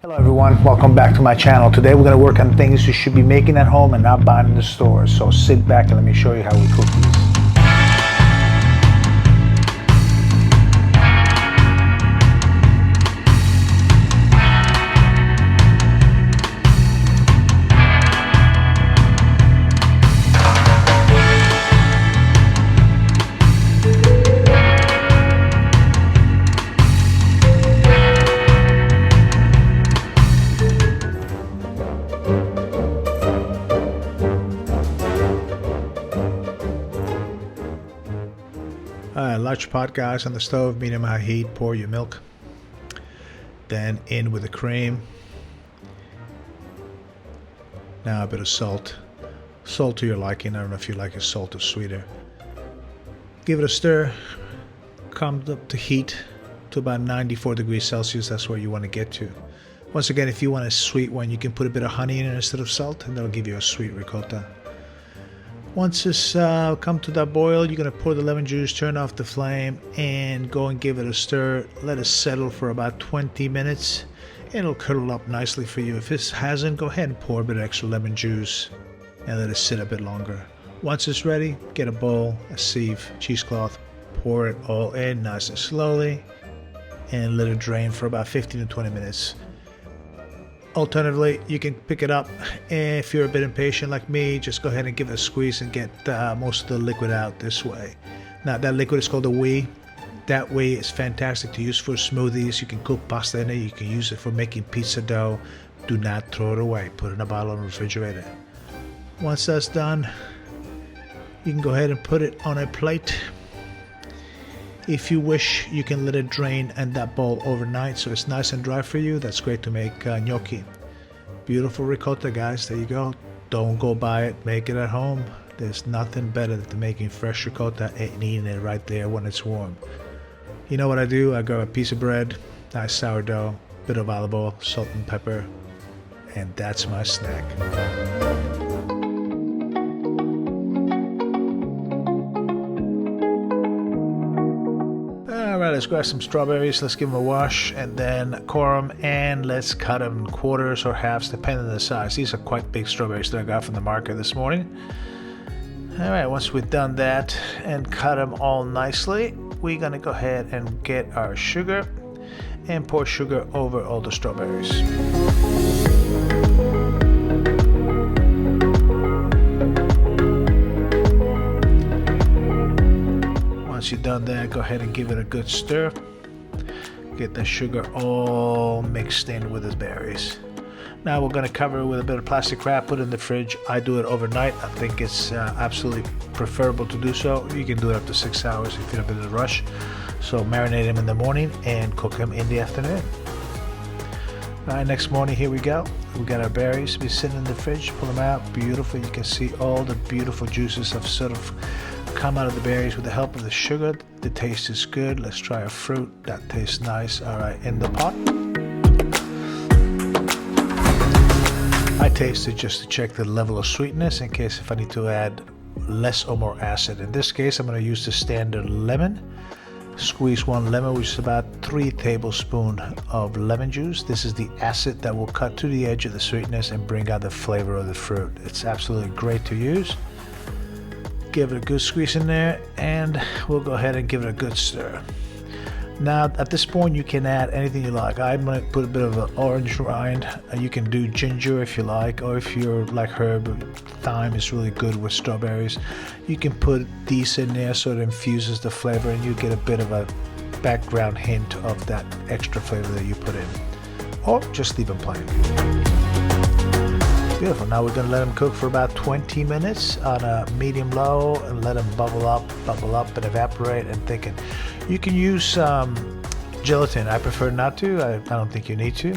Hello everyone, welcome back to my channel. Today we're going to work on things you should be making at home and not buying in the store. So sit back and let me show you how we cook these. Large pot, guys, on the stove, medium high heat. Pour your milk, then in with the cream. Now a bit of salt to your liking. I don't know if you like your salt or sweeter. Give it a stir. Come up to heat to about 94 degrees Celsius. That's where you want to get to. Once again, if you want a sweet one, you can put a bit of honey in it instead of salt, and that'll give you a sweet ricotta. Once it's come to that boil, you're going to pour the lemon juice, turn off the flame, and go and give it a stir. Let it settle for about 20 minutes. It'll curdle up nicely for you. If it hasn't, go ahead and pour a bit of extra lemon juice and let it sit a bit longer. Once it's ready, get a bowl, a sieve, cheesecloth, pour it all in nice and slowly, and let it drain for about 15 to 20 minutes. Alternatively, you can pick it up. If you're a bit impatient like me, just go ahead and give it a squeeze and get most of the liquid out this way. Now, that liquid is called a whey. That whey is fantastic to use for smoothies. You can cook pasta in it. You can use it for making pizza dough. Do not throw it away. Put it in a bottle in the refrigerator. Once that's done, you can go ahead and put it on a plate. If you wish, you can let it drain in that bowl overnight so it's nice and dry for you. That's great to make gnocchi. Beautiful ricotta, guys. There you go. Don't go buy it. Make it at home. There's nothing better than making fresh ricotta and eating it right there when it's warm. You know what I do? I grab a piece of bread, nice sourdough, bit of olive oil, salt and pepper, and that's my snack. Alright, let's grab some strawberries, let's give them a wash, and then core them, and let's cut them in quarters or halves depending on the size. These are quite big strawberries that I got from the market this morning. Alright, once we've done that and cut them all nicely, we're going to go ahead and get our sugar and pour sugar over all the strawberries. Once you've done that, go ahead and give it a good stir. Get the sugar all mixed in with the berries. Now we're going to cover it with a bit of plastic wrap, put it in the fridge. I do it overnight. I think it's absolutely preferable to do so. You can do it up to 6 hours if you're in a bit of a rush. So marinate them in the morning and cook them in the afternoon. All right, next morning, here we go. We got our berries. We sit in the fridge, pull them out. Beautiful. You can see all the beautiful juices have sort of come out of the berries with the help of the sugar. The taste is good. Let's try a fruit that tastes nice. All right, in the pot. I taste it just to check the level of sweetness in case if I need to add less or more acid. In this case, I'm going to use the standard lemon. Squeeze one lemon, which is about 3 tablespoons of lemon juice. This is the acid that will cut to the edge of the sweetness and bring out the flavor of the fruit. It's absolutely great to use. Give it a good squeeze in there, and we'll go ahead and give it a good stir. Now at this point you can add anything you like. I'm going to put a bit of an orange rind. You can do ginger if you like, or if you're like herb, thyme is really good with strawberries. You can put these in there so it infuses the flavor and you get a bit of a background hint of that extra flavor that you put in, or just leave them plain. Beautiful. Now we're going to let them cook for about 20 minutes on a medium low and let them bubble up and evaporate and thicken. You can use gelatin. I prefer not to. I don't think you need to.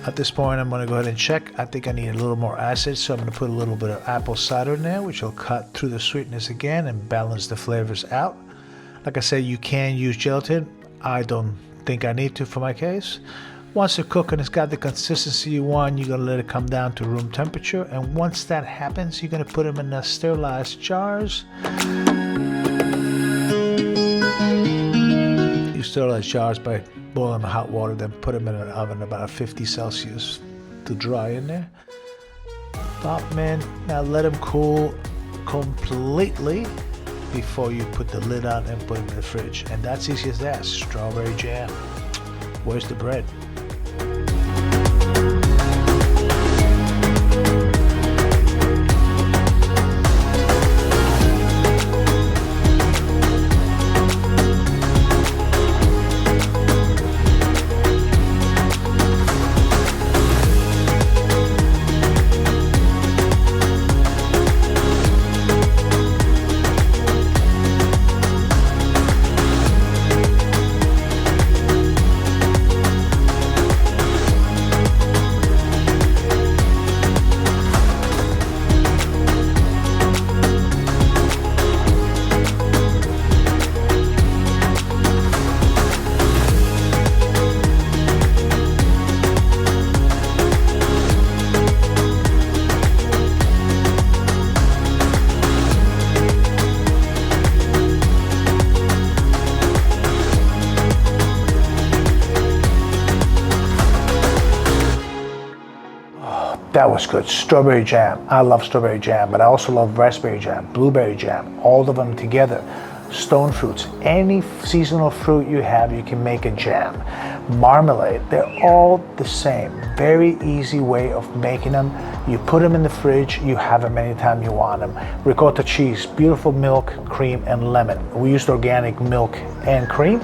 At this point, I'm going to go ahead and check. I think I need a little more acid, so I'm going to put a little bit of apple cider in there, which will cut through the sweetness again and balance the flavors out. Like I said, you can use gelatin. I don't think I need to for my case. Once they're cooked and it's got the consistency you want, you're going to let it come down to room temperature. And once that happens, you're going to put them in sterilized jars. You sterilize jars by boil them in hot water, then put them in an oven about 50 Celsius to dry in there. Pop them in. Now let them cool completely before you put the lid on and put them in the fridge. And that's easy as that. Strawberry jam. Where's the bread? That was good. Strawberry jam. I love strawberry jam, but I also love raspberry jam, blueberry jam, all of them together. Stone fruits. Any seasonal fruit you have, you can make a jam. Marmalade. They're all the same. Very easy way of making them. You put them in the fridge. You have them anytime you want them. Ricotta cheese. Beautiful milk, cream, and lemon. We used organic milk and cream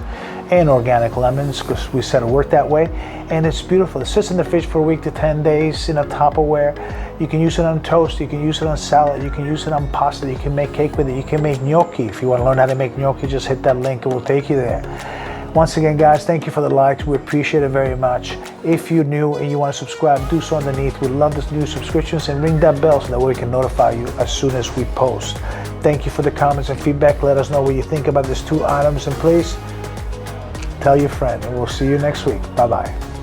and organic lemons because we said it worked that way, and it's beautiful. It sits in the fridge for a week to 10 days in a Tupperware. You can use it on toast, you can use it on salad, you can use it on pasta, you can make cake with it, you can make gnocchi. If you want to learn how to make gnocchi, just hit that link, it will take you there. Once again, guys, thank you for the likes. We appreciate it very much. If you're new and you want to subscribe, do so underneath. We love this new subscriptions, and ring that bell so that way we can notify you as soon as we post. Thank you for the comments and feedback. Let us know what you think about these two items, and please tell your friend, and we'll see you next week. Bye-bye.